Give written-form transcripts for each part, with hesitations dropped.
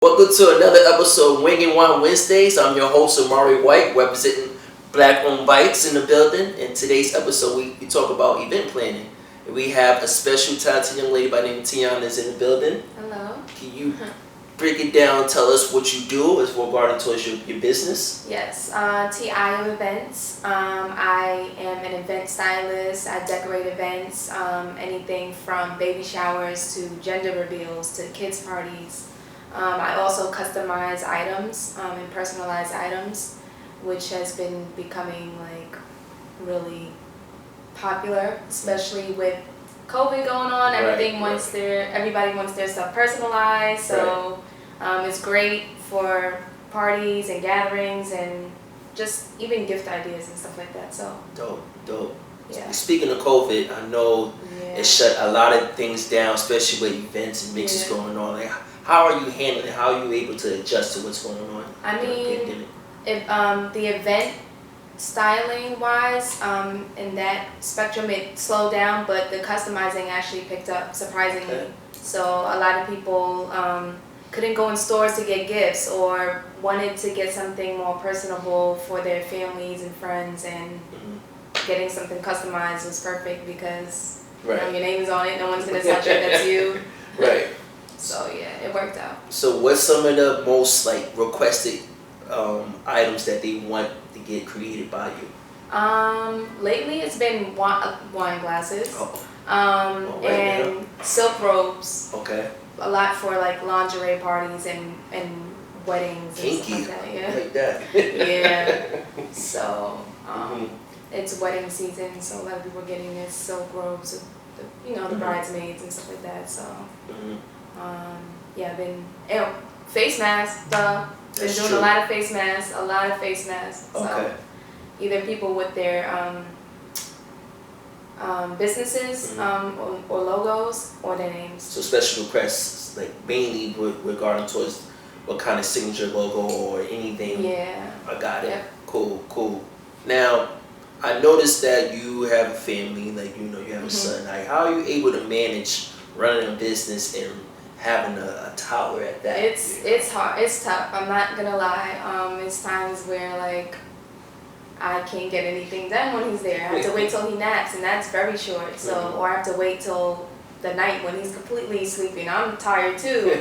Welcome to another episode of Wing and Wine Wednesdays. I'm your host, Amari White, representing Black Owned Bites in the building. In today's episode, we talk about event planning. And we have a special talented young lady by the name of Tiana is in the building. Hello. Can you break it down, tell us what you do as regarding towards your business? Yes, TIM Events. I am an event stylist. I decorate events, anything from baby showers to gender reveals to kids' parties. I also customize items and personalize items, which has been becoming like really popular, especially with COVID going on. Everybody wants their stuff personalized, so it's great for parties and gatherings and just even gift ideas and stuff like that. So Dope. yeah. Speaking of COVID, I know it shut a lot of things down, especially with events and mixes going on. Like, how are you handling it? How are you able to adjust to what's going on? I mean, if the event styling wise, in that spectrum, it slowed down, but the customizing actually picked up surprisingly. Okay. So a lot of people couldn't go in stores to get gifts or wanted to get something more personable for their families and friends, and getting something customized was perfect because your name is on it. No one's gonna touch it. That's you. Right. So yeah, it worked out. So what's some of the most requested items that they want to get created by you? Lately it's been wine glasses. Right and now. silk robes. Okay. A lot for like lingerie parties and weddings and Kinky. stuff like that. Yeah. Like that. Yeah. So Mhm. it's wedding season, so a lot of people are getting their silk robes with the bridesmaids and stuff like that. So been face masks. Been That's doing true. a lot of face masks. Okay. So either people with their businesses or logos or their names. So special requests, mainly regarding towards what kind of signature logo or anything. Yeah. I got it. Yep. Cool. Now, I noticed that you have a family, you have a son. Like, how are you able to manage running a business and having a toddler at that? It's hard. It's tough. I'm not gonna lie. It's times where I can't get anything done when he's there. I have to wait till he naps, and that's very short. So, or I have to wait till the night when he's completely sleeping. I'm tired too.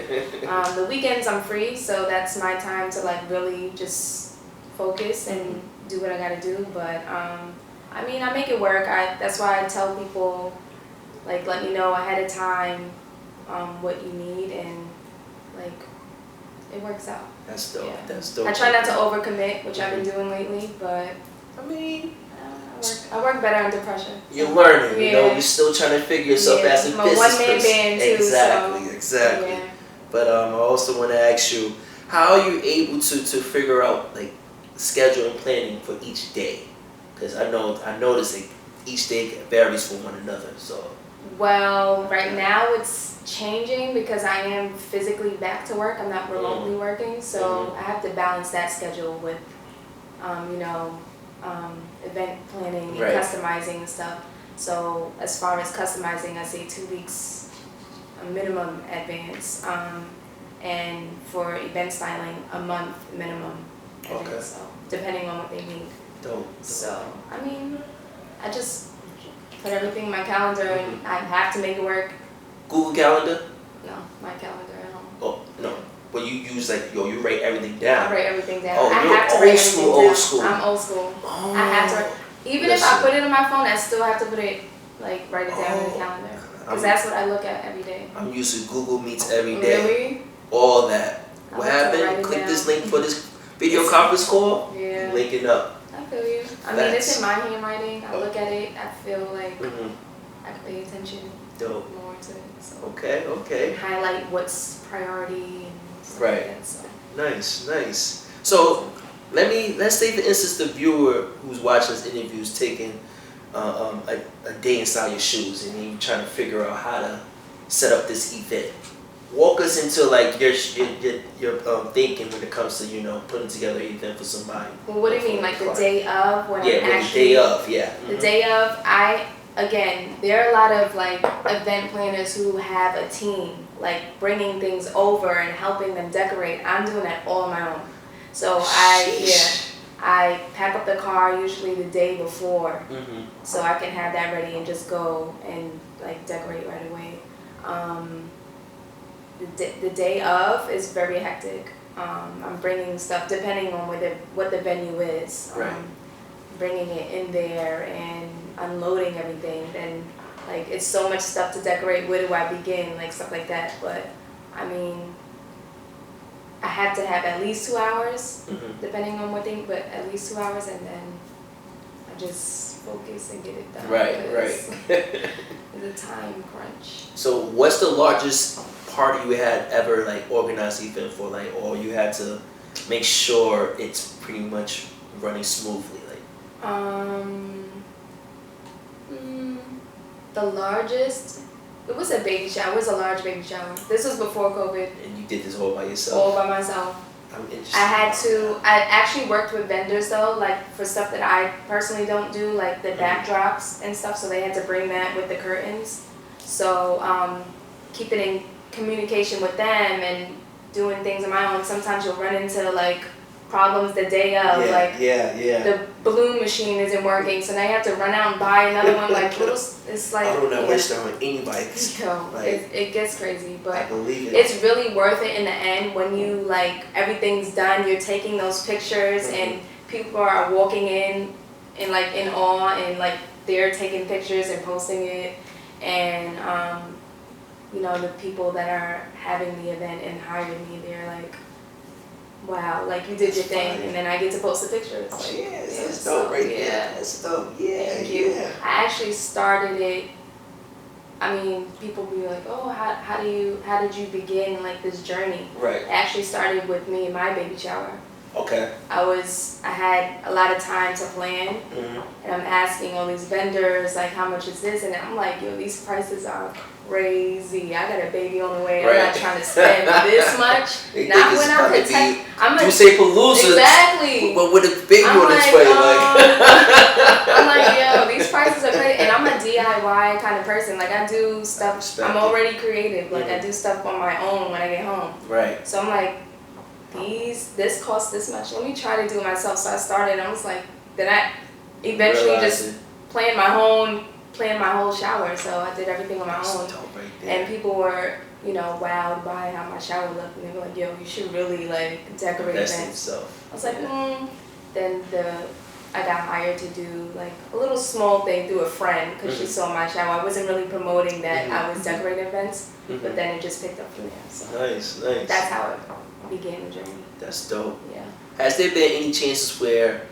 The weekends I'm free, so that's my time to really just focus and do what I gotta do. But I mean, I make it work. That's why I tell people let me know ahead of time what you need, and it works out. That's dope. Yeah. That's dope. I try not to overcommit, which I've been doing lately, but I mean, I work better under pressure. you're learning. Yeah. You're still trying to figure yourself as a I'm a business one-man person. band too, Exactly. Yeah. But I also want to ask you, how are you able to figure out schedule and planning for each day? Because I notice each day varies from one another. So. Well, right now it's changing because I am physically back to work. I'm not remotely working, so I have to balance that schedule with, event planning and customizing and stuff. So as far as customizing, I say 2 weeks minimum advance, and for event styling, a month minimum advance. Okay. So depending on what they need. Dope. So I mean, I just put everything in my calendar, and I have to make it work. Google Calendar? No, my calendar at home. Oh, no. But you use you write everything down. I write everything down. Oh, I you're have to old write school, everything down. old school. I'm old school. Oh. I have to. Even if I put it on my phone, I still have to put it write it down in the calendar, because that's what I look at every day. I'm used to Google Meets every day. Really? All that. I What like to write happened? it Click down. this link for this video conference call. Yeah. Link it up. I feel you. I mean, it's in my handwriting. I look at it. I feel like I can pay attention Dope. more to it. So. Okay. And highlight what's priority and stuff Right. like that. So. Nice. So let's say for instance the viewer who's watching this interview is taking a day inside your shoes, and you're trying to figure out how to set up this event. Walk us into your thinking when it comes to putting together an event for somebody. Well, what do you mean, the day of when I'm the actually? day of, yeah. The day of, again, there are a lot of event planners who have a team like bringing things over and helping them decorate, I'm doing that all on my own. So I pack up the car usually the day before, so I can have that ready and just go and like decorate right away. The day of is very hectic. I'm bringing stuff depending on what the venue is. Right. Bringing it in there and unloading everything. Then like it's so much stuff to decorate. Where do I begin? Like stuff like that. But I mean, I have to have at least 2 hours, depending on what thing. But at least 2 hours, and then I just focus and get it done. Right. It's a time crunch. So what's the largest party you had ever like organized an event for, like, or you had to make sure it's pretty much running smoothly, like? The largest, it was a baby shower. It was a large baby shower. This was before COVID. And you did this all by yourself? All by myself. I'm interested. I actually worked with vendors though, like for stuff that I personally don't do, like the backdrops and stuff, so they had to bring that with the curtains. So keeping in communication with them and doing things on my own. Sometimes you'll run into like problems the day of, the balloon machine isn't working, so now you have to run out and buy another one. Like it's like I don't know wish that on anybody. It gets crazy, but I believe it. It's really worth it in the end when you like everything's done. You're taking those pictures and people are walking in like in awe and like they're taking pictures and posting it, and you know, the people that are having the event and hired me, they're like, wow, like you did your thing, and then I get to post the pictures. Like, that's dope right there. That's dope. Thank you. I actually started it. I mean, people be like, oh, how did you begin like this journey? Right. It actually started with me and my baby shower. Okay. I had a lot of time to plan, and I'm asking all these vendors like, how much is this? And I'm like, yo, these prices are crazy. I got a baby on the way. I'm not trying to spend this much. Not when I'm protected. You say Palooza. Exactly. But with a baby on its way, I'm like, yo, these prices are crazy. And I'm a DIY kind of person. Like I do stuff. I'm already creative. Like I do stuff on my own when I get home. Right. So I'm like, this costs this much. Let me try to do it myself. So I started. I was like, then I eventually just planned my whole shower. So I did everything on my own. And people were, you know, wowed by how my shower looked, and they were like, yo, you should really like decorate events. I was like, Then I got hired to do like a little small thing through a friend because she saw my shower. I wasn't really promoting that I was decorating events, but then it just picked up from there. So nice. That's how it began the journey. That's dope. Yeah. Has there been any chances where,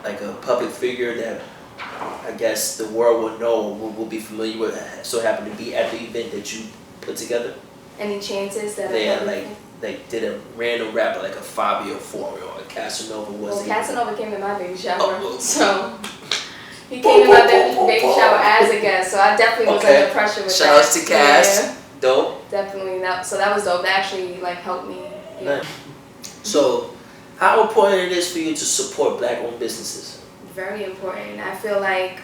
like a public figure that I guess the world will know, will be familiar with, so happen to be at the event that you put together? Any chances that like did a random rapper like a Fabio Foreign or a Casanova was? Well, Casanova came to my baby shower, so he came to my baby shower as a guest. So I definitely was under pressure with that. Shout out to Cass. Dope. Definitely so that was dope. That actually like helped me. Yeah. Nice. So, how important it is for you to support Black-owned businesses? Very important. I feel like,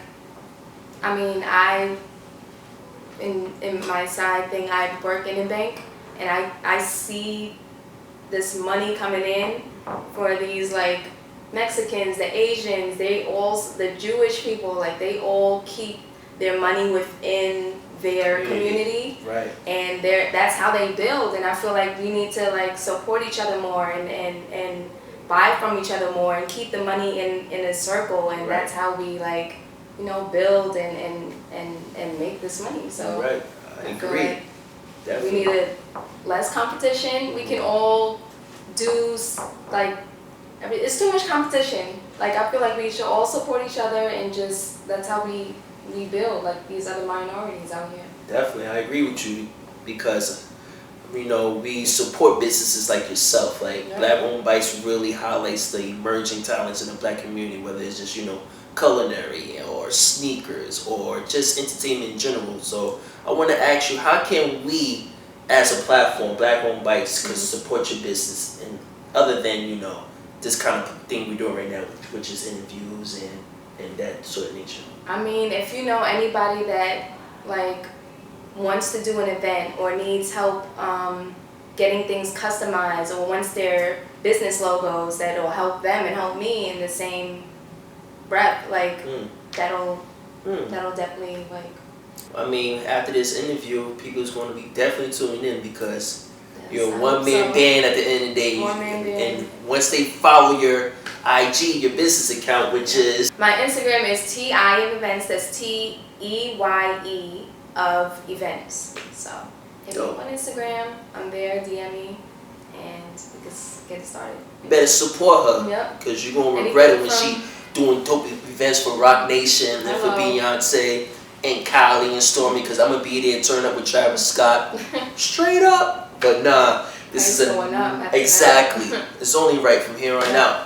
I mean, in my side thing, I work in a bank, and I see this money coming in for these like Mexicans, the Asians, the Jewish people, like they all keep their money within their community, right? And that's how they build. And I feel like we need to like support each other more and buy from each other more and keep the money in a circle, and that's how we like, you know, build and make this money. So I agree. Like we need less competition. We can all do like it's too much competition. Like I feel like we should all support each other and just that's how we build like these other minorities out here. Definitely, I agree with you because, you know, we support businesses like yourself. Like Black-owned Bites really highlights the emerging talents in the Black community, whether it's just, you know, culinary or sneakers or just entertainment in general. So I want to ask you, how can we, as a platform, Black-owned Bites, could support your business, and other than, you know, this kind of thing we're doing right now, which is interviews and that sort of nature? I mean, if you know anybody that like wants to do an event or needs help getting things customized or wants their business logos that'll help them and help me in the same breath, like that'll definitely like. I mean, after this interview, people's going to be definitely tuning in because you're a Yes, one-man band at the end of the day. One-man band. And once they follow your IG, your business account, which is... My Instagram is TI of Events. That's TEYE of Events. So hit me up on Instagram. I'm there. DM me, and we can get it started. You better support her. Yep. Because you're going to regret it when she doing dope events for Rock Nation and for Beyonce and Kylie and Stormy, because I'm going to be there, turn up with Travis Scott. Straight up. But nah, this is going up exactly. It's only right from here on out.